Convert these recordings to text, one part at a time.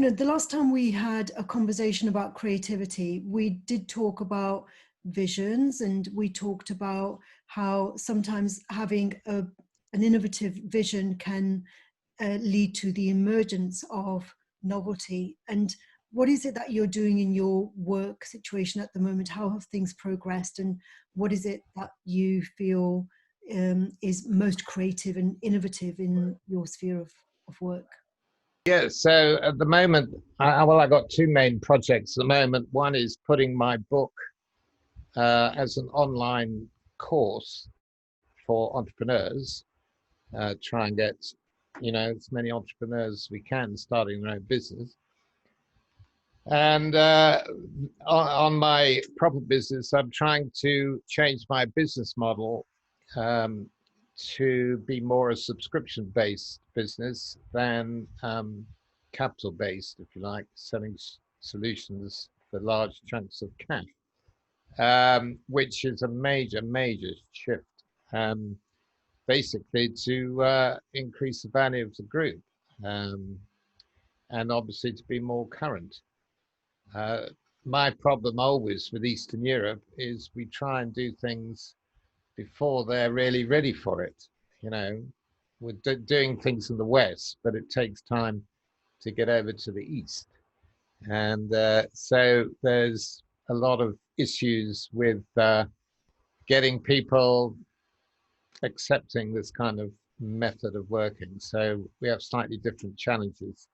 the last time we had a conversation about creativity, we did talk about visions, and we talked about how sometimes having an innovative vision can lead to the emergence of novelty. And what is it that you're doing in your work situation at the moment? How have things progressed, and what is it that you feel is most creative and innovative in your sphere of work? Yeah, so at the moment, I got two main projects at the moment. One is putting my book as an online course for entrepreneurs, try and get, as many entrepreneurs as we can starting their own business. And on my proper business, I'm trying to change my business model to be more a subscription-based business than capital-based, if you like, selling solutions for large chunks of cash, which is a major, major shift, basically to increase the value of the group, and obviously to be more current. My problem always with Eastern Europe is we try and do things before they're really ready for it. We're doing things in the West, but it takes time to get over to the East. And so there's a lot of issues with getting people accepting this kind of method of working. So we have slightly different challenges.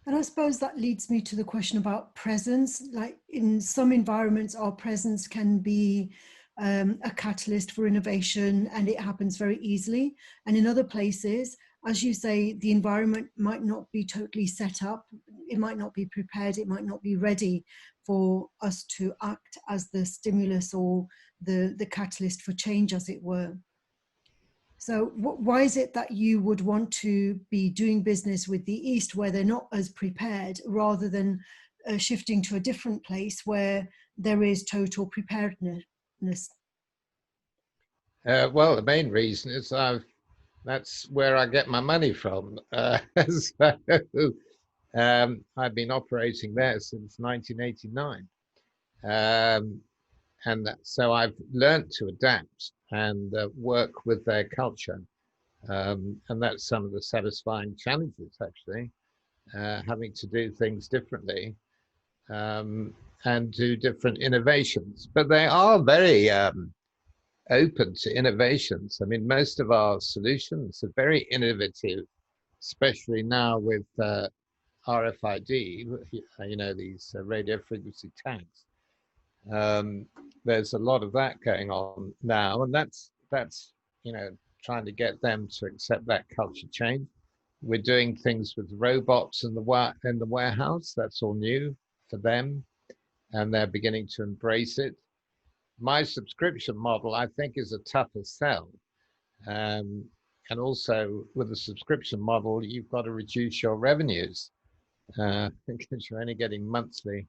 And I suppose that leads me to the question about presence. Like in some environments, our presence can be a catalyst for innovation, and it happens very easily. And in other places, as you say, the environment might not be totally set up. It might not be prepared. It might not be ready for us to act as the stimulus or the catalyst for change, as it were. So why is it that you would want to be doing business with the East where they're not as prepared, rather than shifting to a different place where there is total preparedness? Well, the main reason is that's where I get my money from. So I've been operating there since 1989. And so I've learned to adapt and work with their culture. And that's some of the satisfying challenges, actually, having to do things differently and do different innovations. But they are very open to innovations. I mean, most of our solutions are very innovative, especially now with RFID, these radio frequency tags. There's a lot of that going on now, and that's trying to get them to accept that culture change. We're doing things with robots in the warehouse. That's all new for them, and they're beginning to embrace it. My subscription model, I think, is a tougher sell. And also with a subscription model, you've got to reduce your revenues because you're only getting monthly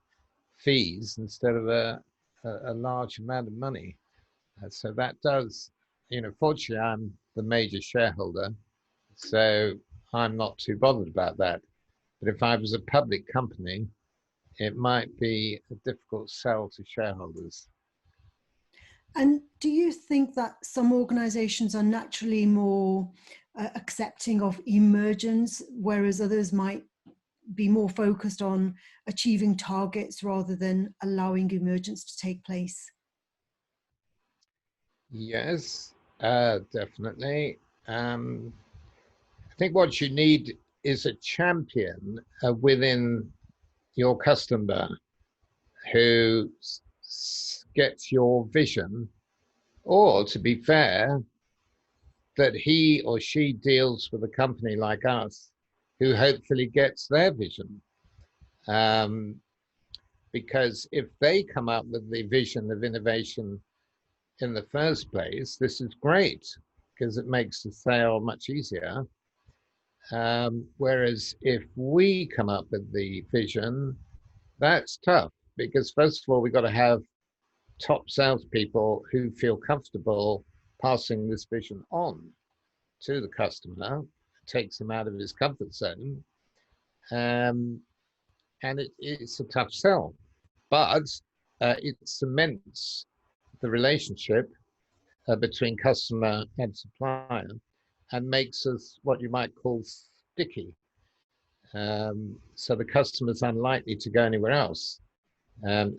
fees instead of a large amount of money. So that does, fortunately, I'm the major shareholder, so I'm not too bothered about that. But if I was a public company, it might be a difficult sell to shareholders. And do you think that some organizations are naturally more accepting of emergence, whereas others might be more focused on achieving targets rather than allowing emergence to take place? Yes, definitely. I think what you need is a champion within your customer who gets your vision, or, to be fair, that he or she deals with a company like us who hopefully gets their vision. Because if they come up with the vision of innovation in the first place, this is great because it makes the sale much easier. Whereas if we come up with the vision, that's tough because first of all, we've got to have top salespeople who feel comfortable passing this vision on to the customer. It takes him out of his comfort zone. and it's a tough sell, but it cements the relationship between customer and supplier and makes us what you might call sticky. So the customer's unlikely to go anywhere else.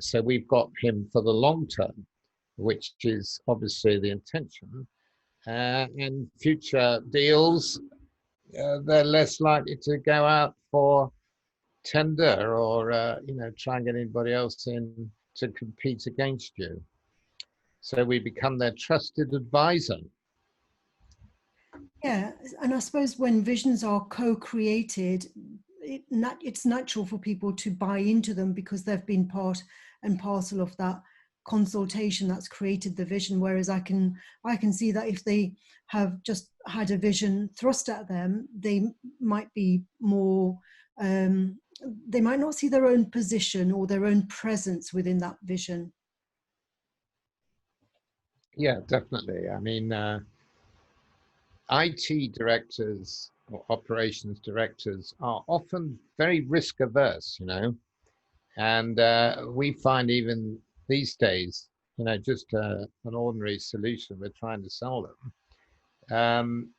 So we've got him for the long term, which is obviously the intention. And future deals, they're less likely to go out for tender or try and get anybody else in to compete against you. So we become their trusted advisor. Yeah, and I suppose when visions are co-created, it's natural for people to buy into them because they've been part and parcel of that consultation that's created the vision. Whereas I can see that if they have just had a vision thrust at them, they might be more they might not see their own position or their own presence within that vision. Yeah, definitely. I mean, IT directors or operations directors are often very risk averse, and we find even these days, just an ordinary solution we're trying to sell them.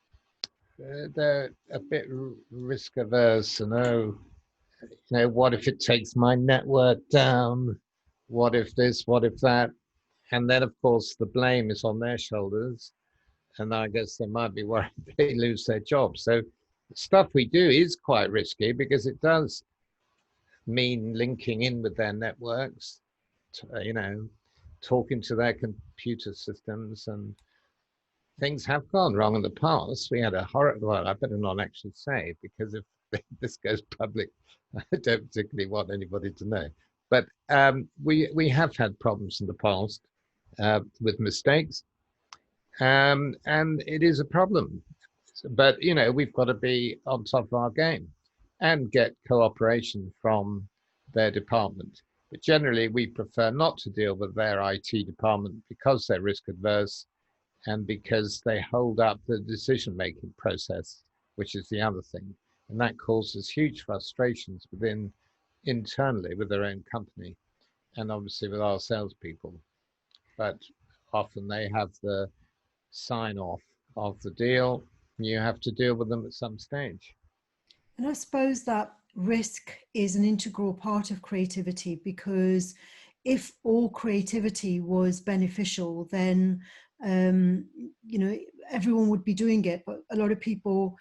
They're a bit risk averse and what if it takes my network down? What if this? What if that? And then, of course, the blame is on their shoulders. And I guess they might be worried they lose their job. So stuff we do is quite risky because it does mean linking in with their networks, talking to their computer systems, and things have gone wrong in the past. We had a horrible, well, I better not actually say, because if this goes public, I don't particularly want anybody to know. But we have had problems in the past with mistakes, and it is a problem. But we've got to be on top of our game and get cooperation from their department. But generally, we prefer not to deal with their IT department because they're risk adverse and because they hold up the decision-making process, which is the other thing. And that causes huge frustrations internally with their own company and obviously with our salespeople. But often they have the sign off of the deal. You have to deal with them at some stage. And I suppose that risk is an integral part of creativity, because if all creativity was beneficial, then um, everyone would be doing it. But a lot of people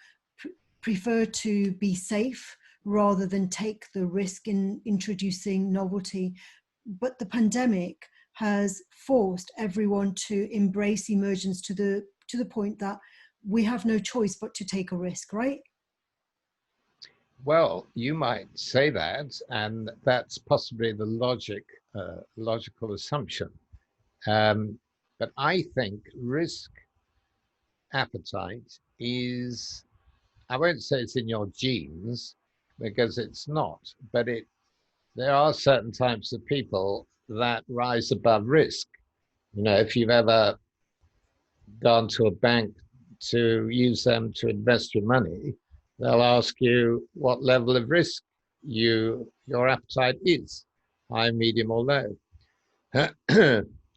prefer to be safe rather than take the risk in introducing novelty. But the pandemic has forced everyone to embrace emergence to the point that we have no choice but to take a risk, right? Well, you might say that, and that's possibly the logical assumption. But I think risk appetite is, I won't say it's in your genes because it's not, but there are certain types of people that rise above risk. If you've ever gone to a bank to use them to invest your money, they'll ask you what level of risk your appetite is, high, medium, or low.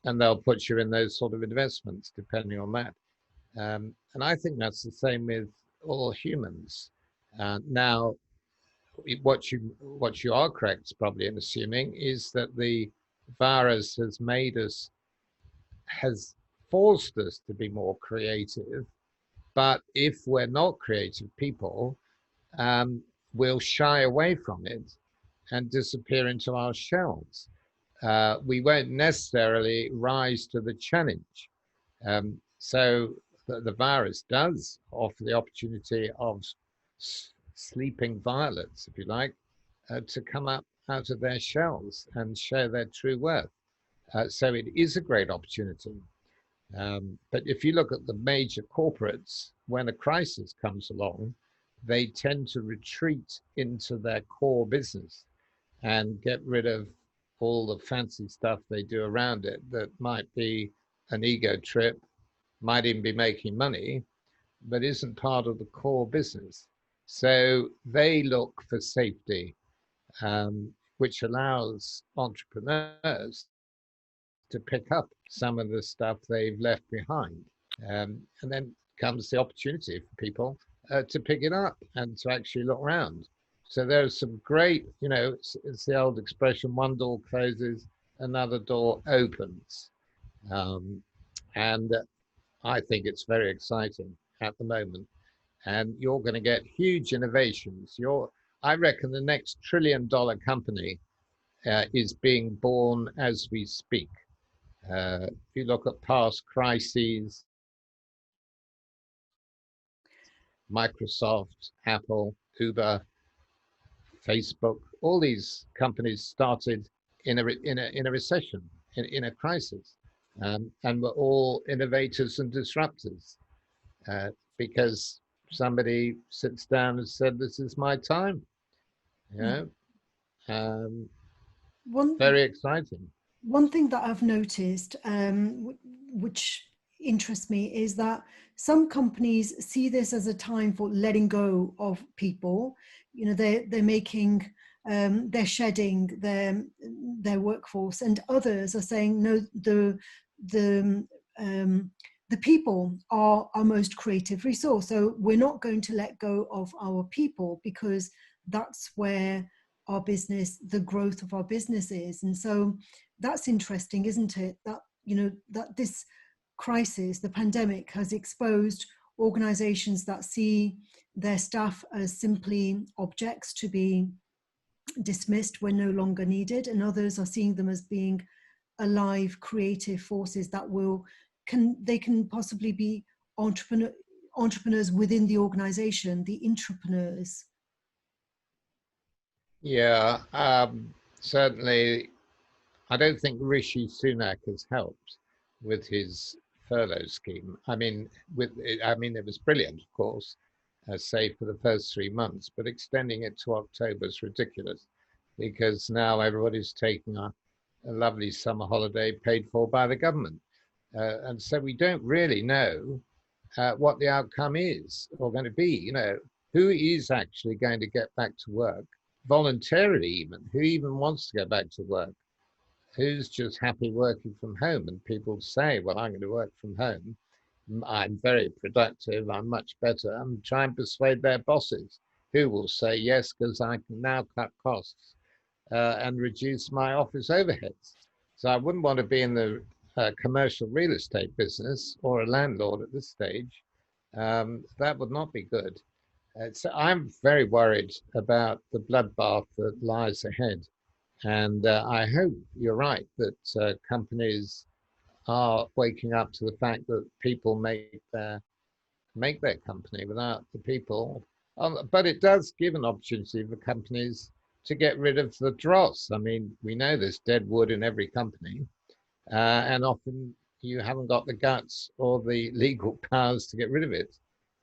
And they'll put you in those sort of investments depending on that. And I think that's the same with all humans. Now, what you are correct probably in assuming is that the virus has forced us to be more creative. But if we're not creative people, we'll shy away from it and disappear into our shells. We won't necessarily rise to the challenge. So the virus does offer the opportunity of sleeping violets, if you like, to come up out of their shells and show their true worth. So it is a great opportunity. But if you look at the major corporates, when a crisis comes along, they tend to retreat into their core business and get rid of all the fancy stuff they do around it that might be an ego trip, might even be making money, but isn't part of the core business. So they look for safety, which allows entrepreneurs to pick up some of the stuff they've left behind. And then comes the opportunity for people to pick it up and to actually look around. So there's some great, it's the old expression, one door closes, another door opens. Um, and I think it's very exciting at the moment. And you're going to get huge innovations. I reckon the next $1 trillion company is being born as we speak. If you look at past crises, Microsoft, Apple, Uber, Facebook, all these companies started in a recession, in a crisis, and were all innovators and disruptors because somebody sits down and said, "This is my time." You know, um, One very exciting. One thing that I've noticed, which interests me, is that some companies see this as a time for letting go of people. You know, they're making, they're shedding their workforce, and others are saying no. The um, the people are our most creative resource, so we're not going to let go of our people because that's where our business, the growth of our business is. And so that's interesting, isn't it? That, that this crisis, the pandemic, has exposed organizations that see their staff as simply objects to be dismissed when no longer needed, and others are seeing them as being alive, creative forces that can possibly be entrepreneurs within the organization, the intrapreneurs. Yeah, certainly. I don't think Rishi Sunak has helped with his furlough scheme. It was brilliant, of course, save for the first 3 months, but extending it to October is ridiculous because now everybody's taking a lovely summer holiday paid for by the government. And so we don't really know what the outcome is or going to be. Who is actually going to get back to work voluntarily, who even wants to go back to work? Who's just happy working from home? And people say, well, I'm going to work from home. I'm very productive. I'm much better. And try and persuade their bosses who will say yes, because I can now cut costs and reduce my office overheads. So I wouldn't want to be in the commercial real estate business or a landlord at this stage. That would not be good. So I'm very worried about the bloodbath that lies ahead. And I hope you're right that companies are waking up to the fact that people make their company without the people. But it does give an opportunity for companies to get rid of the dross. I mean, we know there's dead wood in every company, and often you haven't got the guts or the legal powers to get rid of it.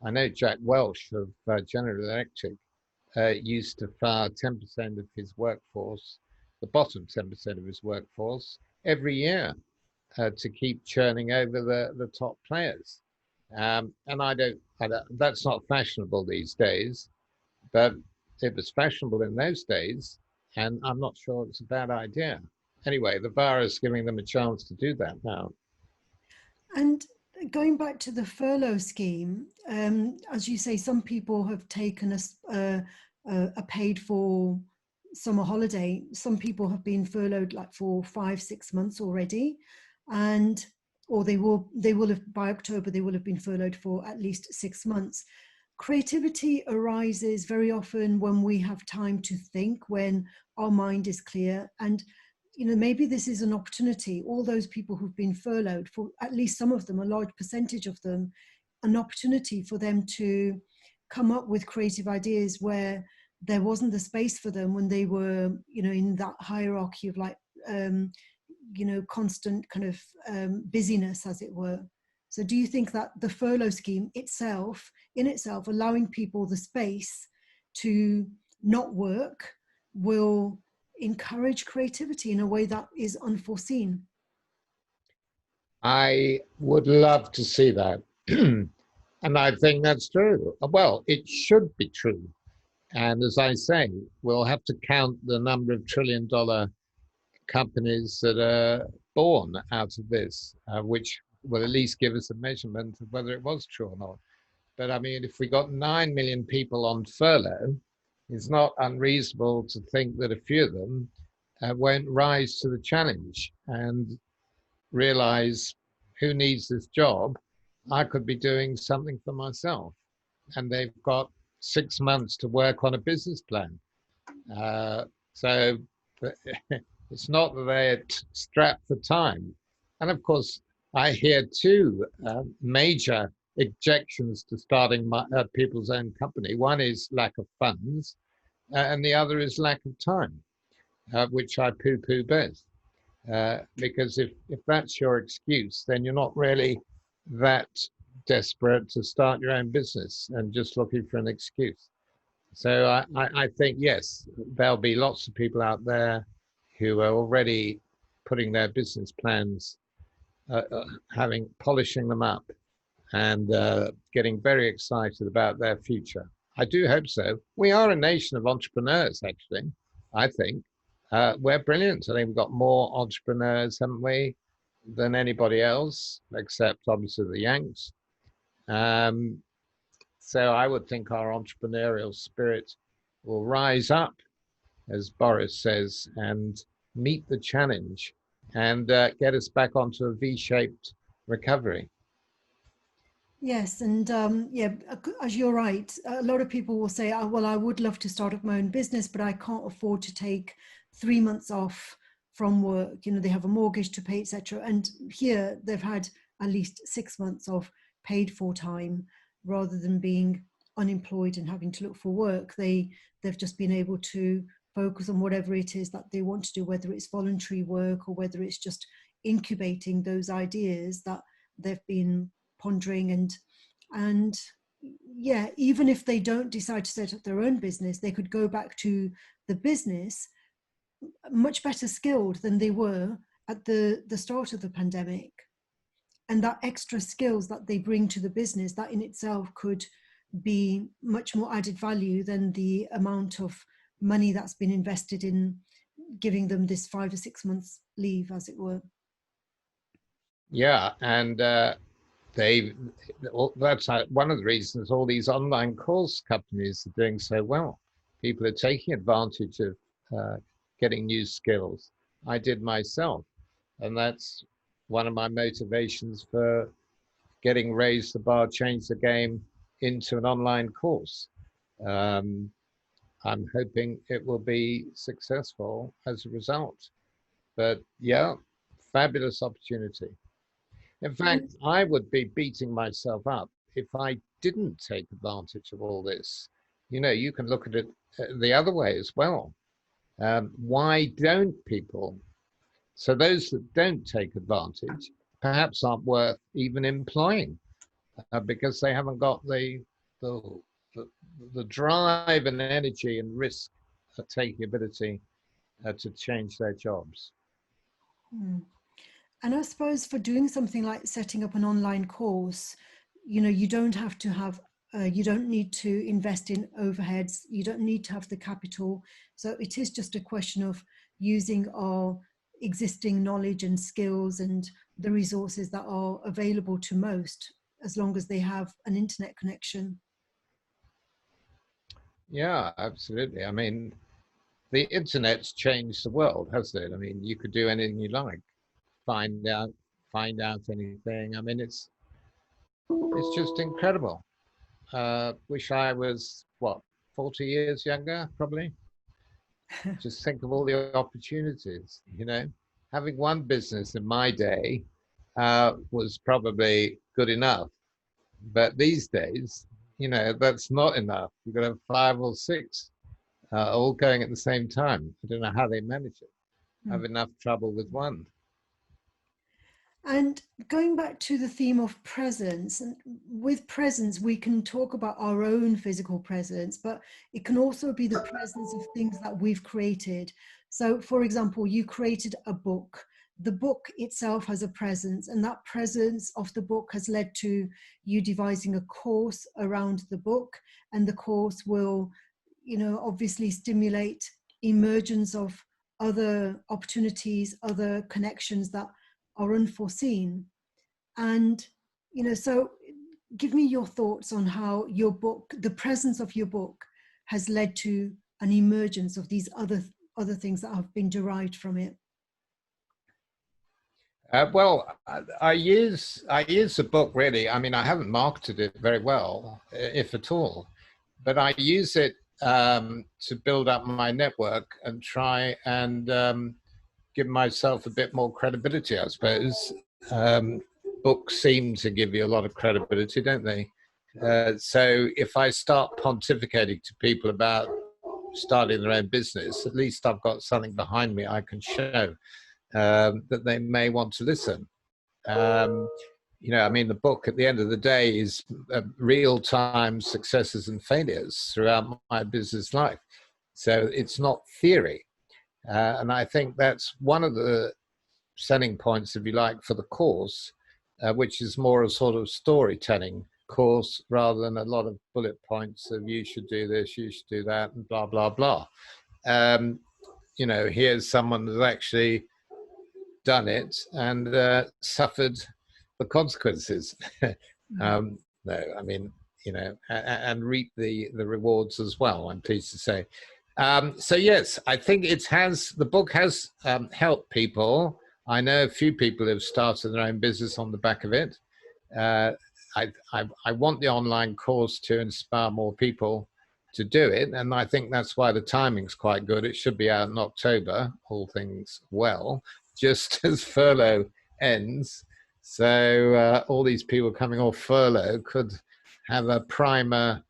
I know Jack Welch of General Electric used to fire 10% of his workforce, the bottom 10% of his workforce, every year to keep churning over the top players. And that's not fashionable these days, but it was fashionable in those days, and I'm not sure it's a bad idea. Anyway, the virus is giving them a chance to do that now. And going back to the furlough scheme, as you say, some people have taken a paid for summer holiday. Some people have been furloughed like for 5-6 months already, and or they will have by October they will have been furloughed for at least 6 months. Creativity arises very often when we have time to think, when our mind is clear. And maybe this is an opportunity, all those people who've been furloughed, for at least some of them, a large percentage of them, an opportunity for them to come up with creative ideas where there wasn't the space for them when they were, in that hierarchy of constant kind of busyness, as it were. So do you think that the furlough scheme itself, allowing people the space to not work, will encourage creativity in a way that is unforeseen? I would love to see that. And I think that's true. Well, it should be true. And as I say, we'll have to count the number of trillion-dollar companies that are born out of this, which will at least give us a measurement of whether it was true or not. But I mean, if we got 9 million people on furlough, it's not unreasonable to think that a few of them won't rise to the challenge and realize, who needs this job? I could be doing something for myself. And they've got 6 months to work on a business plan. So it's not that they're strapped for time. And of course, I hear two major objections to starting people's own company. One is lack of funds, and the other is lack of time, which I poo-poo both. Because if that's your excuse, then you're not really that desperate to start your own business and just looking for an excuse. So I think, yes, there'll be lots of people out there who are already putting their business plans, polishing them up and getting very excited about their future. I do hope so. We are a nation of entrepreneurs, actually, I think. We're brilliant. I think we've got more entrepreneurs, haven't we, than anybody else, except obviously the Yanks. So I would think our entrepreneurial spirit will rise up, as Boris says, and meet the challenge and get us back onto a V-shaped recovery. Yes, and yeah, as you're right, a lot of people will say, oh, well, I would love to start up my own business, but I can't afford to take 3 months off from work. You know, they have a mortgage to pay, etc. And here they've had at least 6 months of paid for time rather than being unemployed and having to look for work. They've just been able to focus on whatever it is that they want to do, whether it's voluntary work or whether it's just incubating those ideas that they've been pondering. And yeah, even if they don't decide to set up their own business, they could go back to the business much better skilled than they were at the start of the pandemic. And that extra skills that they bring to the business, that in itself could be much more added value than the amount of money that's been invested in giving them this 5 to 6 months leave, as it were. Yeah, and that's one of the reasons all these online course companies are doing so well. People are taking advantage of getting new skills. I did myself, and that's one of my motivations for getting Raise the Bar, Change the Game into an online course. I'm hoping it will be successful as a result. But yeah, fabulous opportunity. In fact, I would be beating myself up if I didn't take advantage of all this. You know, you can look at it the other way as well. Why don't people? So those that don't take advantage perhaps aren't worth even employing because they haven't got the drive and energy and risk taking ability to change their jobs. And I suppose for doing something like setting up an online course, you know, you don't have to have, you don't need to invest in overheads, you don't need to have the capital. So it is just a question of using our existing knowledge and skills and the resources that are available to most, as long as they have an internet connection. Yeah, absolutely. I mean, the internet's changed the world, hasn't it? I mean, you could do anything you like, find out anything. I mean, it's just incredible. Wish I was, what, 40 years younger, probably. Just think of all the opportunities, you know. Having one business in my day was probably good enough. But these days, you know, that's not enough. You've got to have 5 or 6 all going at the same time. I don't know how they manage it. I have enough trouble with one. And going back to the theme of presence, and with presence, we can talk about our own physical presence, but it can also be the presence of things that we've created. So, for example, you created a book the book itself has a presence, and that presence of the book has led to you devising a course around the book, and the course will, obviously stimulate emergence of other opportunities, other connections that are unforeseen. And, so give me your thoughts on how your book, the presence of your book, has led to an emergence of these other things that have been derived from it. Well, I use the book really. I mean, I haven't marketed it very well, if at all, but I use it to build up my network and try and give myself a bit more credibility, I suppose. Books seem to give you a lot of credibility, don't they? So if I start pontificating to people about starting their own business, at least I've got something behind me I can show that they may want to listen. I mean, the book at the end of the day is real-time successes and failures throughout my business life. So it's not theory. And I think that's one of the selling points, if you like, for the course, which is more a sort of storytelling course rather than a lot of bullet points of you should do this, you should do that, and blah, blah, blah. Here's someone who's actually done it and suffered the consequences. No, I mean, and reap the rewards as well, I'm pleased to say. So yes, I think the book has helped people. I know a few people have started their own business on the back of it. I want the online course to inspire more people to do it, and I think that's why the timing's quite good. It should be out in October, all things well, just as furlough ends. So all these people coming off furlough could have a primer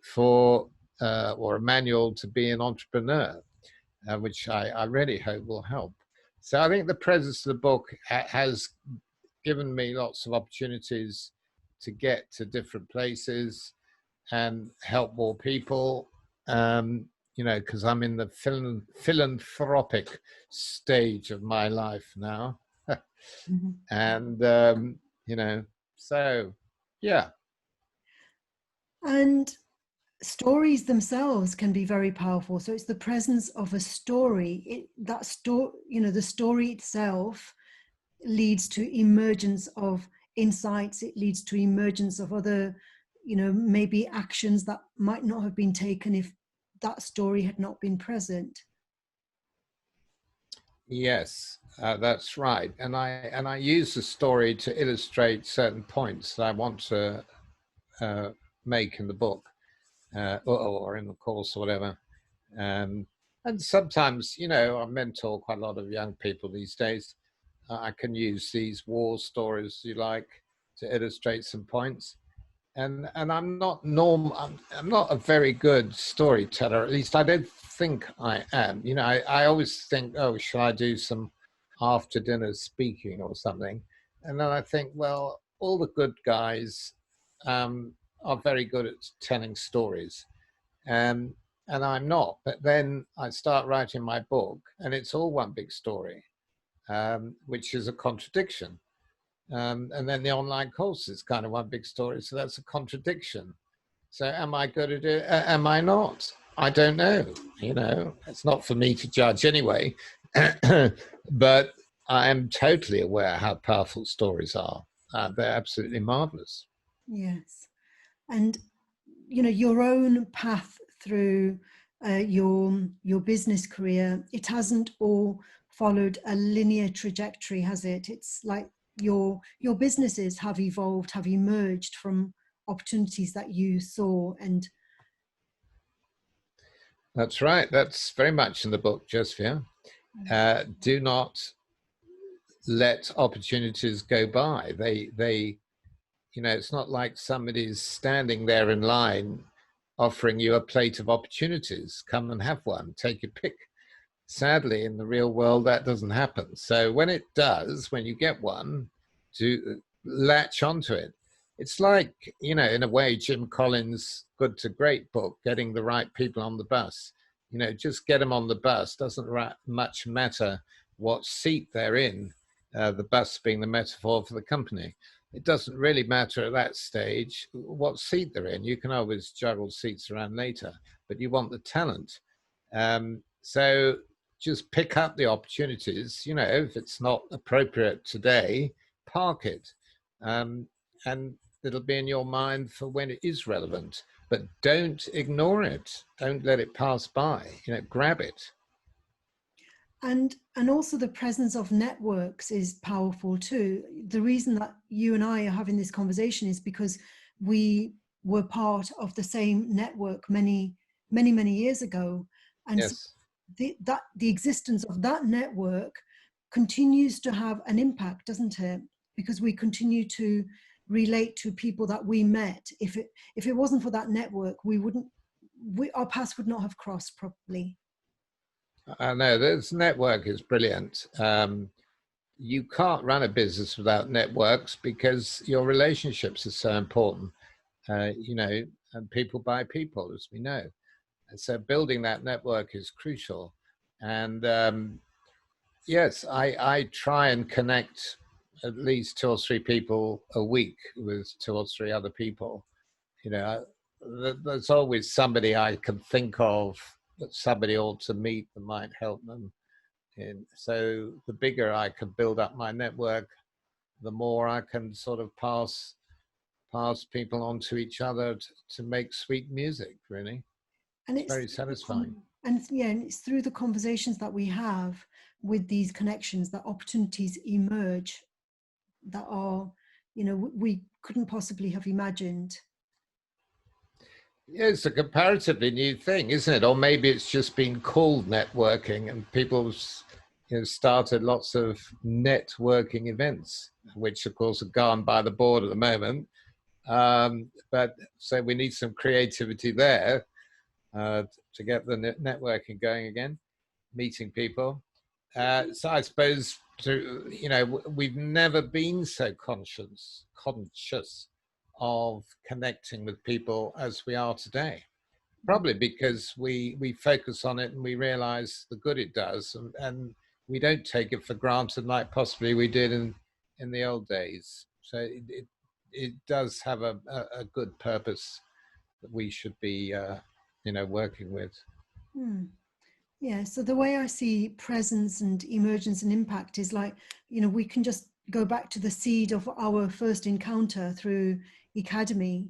for or a manual to be an entrepreneur, which I really hope will help. So I think the presence of the book has given me lots of opportunities to get to different places and help more people, because I'm in the philanthropic stage of my life now. And, so, yeah. And stories themselves can be very powerful. So it's the presence of a story. The story itself leads to emergence of insights. It leads to emergence of other, maybe actions that might not have been taken if that story had not been present. Yes, that's right. And I use the story to illustrate certain points that I want to make in the book or in the course or whatever. And sometimes, I mentor quite a lot of young people these days. I can use these war stories, you like, to illustrate some points. And I'm not I'm not a very good storyteller. At least I don't think I am. I always think, oh, shall I do some after dinner speaking or something? And then I think, well, all the good guys are very good at telling stories, and I'm not. But then I start writing my book, and it's all one big story, which is a contradiction. And then the online course is kind of one big story. So that's a contradiction. So am I good at it? Am I not? I don't know. It's not for me to judge anyway. But I am totally aware how powerful stories are. They're absolutely marvelous. Yes. And, your own path through your business career, it hasn't all followed a linear trajectory, has it? It's like your businesses have evolved, have emerged from opportunities that you saw. And that's right. That's very much in the book, Jesvir. Do not let opportunities go by. They it's not like somebody's standing there in line offering you a plate of opportunities. Come and have one, take your pick. Sadly, in the real world, that doesn't happen. So when it does, when you get one, to latch onto it. It's like, in a way, Jim Collins' Good to Great book, getting the right people on the bus. Just get them on the bus. Doesn't much matter what seat they're in. the bus being the metaphor for the company. It doesn't really matter at that stage what seat they're in. You can always juggle seats around later, but you want the talent. So just pick up the opportunities. You know, if it's not appropriate today, park it. And it'll be in your mind for when it is relevant. But don't ignore it. Don't let it pass by. You know, grab it. And also the presence of networks is powerful too. The reason that you and I are having this conversation is because we were part of the same network many years ago. And so Yes. the existence of that network continues to have an impact, doesn't it? Because we continue to relate to people that we met. If it wasn't for that network, our paths would not have crossed properly. I know this network is brilliant. You can't run a business without networks because your relationships are so important. You know, and people buy people, as we know. And so building that network is crucial. And yes, I try and connect at least 2 or 3 people a week with 2 or 3 other people. You know, there's always somebody I can think of that somebody ought to meet that might help them. And so the bigger I can build up my network, the more I can sort of pass people on to each other to make sweet music, really. And It's very satisfying. and it's through the conversations that we have with these connections that opportunities emerge that are, you know, we couldn't possibly have imagined. Yeah, it's a comparatively new thing, isn't it? Or maybe it's just been called networking, and people, you know, started lots of networking events, which of course are gone by the board at the moment. But so we need some creativity there to get the networking going again, meeting people. So I suppose you know, we've never been so conscious of connecting with people as we are today. Probably because we focus on it and we realize the good it does, and we don't take it for granted like possibly we did in the old days. So it does have a good purpose that we should be you know, working with. Hmm. Yeah, so the way I see presence and emergence and impact is like, you know, we can just go back to the seed of our first encounter through Academy,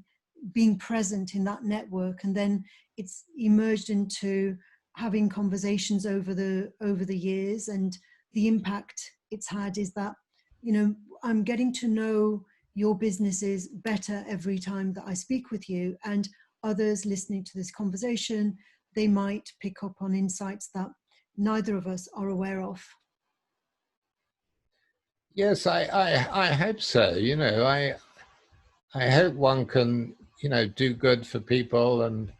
being present in that network, and then it's emerged into having conversations over the years, and the impact it's had is that, you know, I'm getting to know your businesses better every time that I speak with you, and others listening to this conversation, they might pick up on insights that neither of us are aware of. Yes, I hope so. You know, I hope one can, you know, do good for people and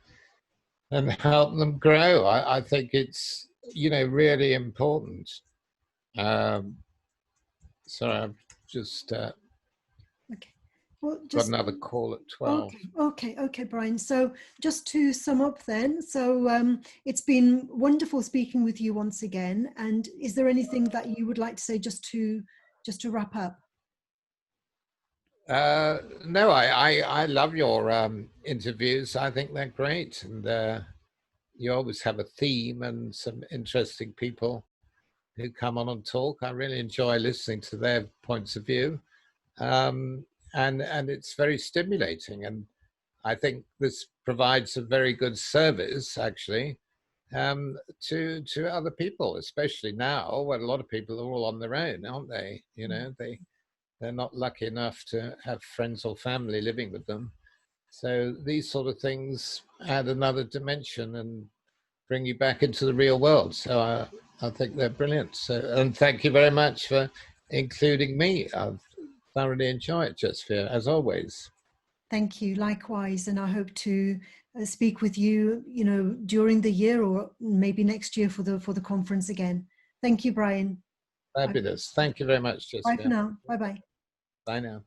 help them grow. I think it's, you know, really important. Um, sorry, I've just Okay. Well, got just another call at 12. okay, Brian. So just to sum up then, so it's been wonderful speaking with you once again. And is there anything that you would like to say just to wrap up? No, I love your interviews. I think they're great, and you always have a theme and some interesting people who come on and talk. I really enjoy listening to their points of view, um, and it's very stimulating. And I think this provides a very good service, actually, to other people, especially now when a lot of people are all on their own, aren't they? You know, they're not lucky enough to have friends or family living with them. So these sort of things add another dimension and bring you back into the real world. So I think they're brilliant. So, and thank you very much for including me. I've thoroughly enjoyed it, Jesvir, as always. Thank you. Likewise, and I hope to speak with you, you know, during the year or maybe next year for the conference again. Thank you, Brian. Fabulous. Thank you very much, Bye for Jesvir. now. Bye bye. Bye now.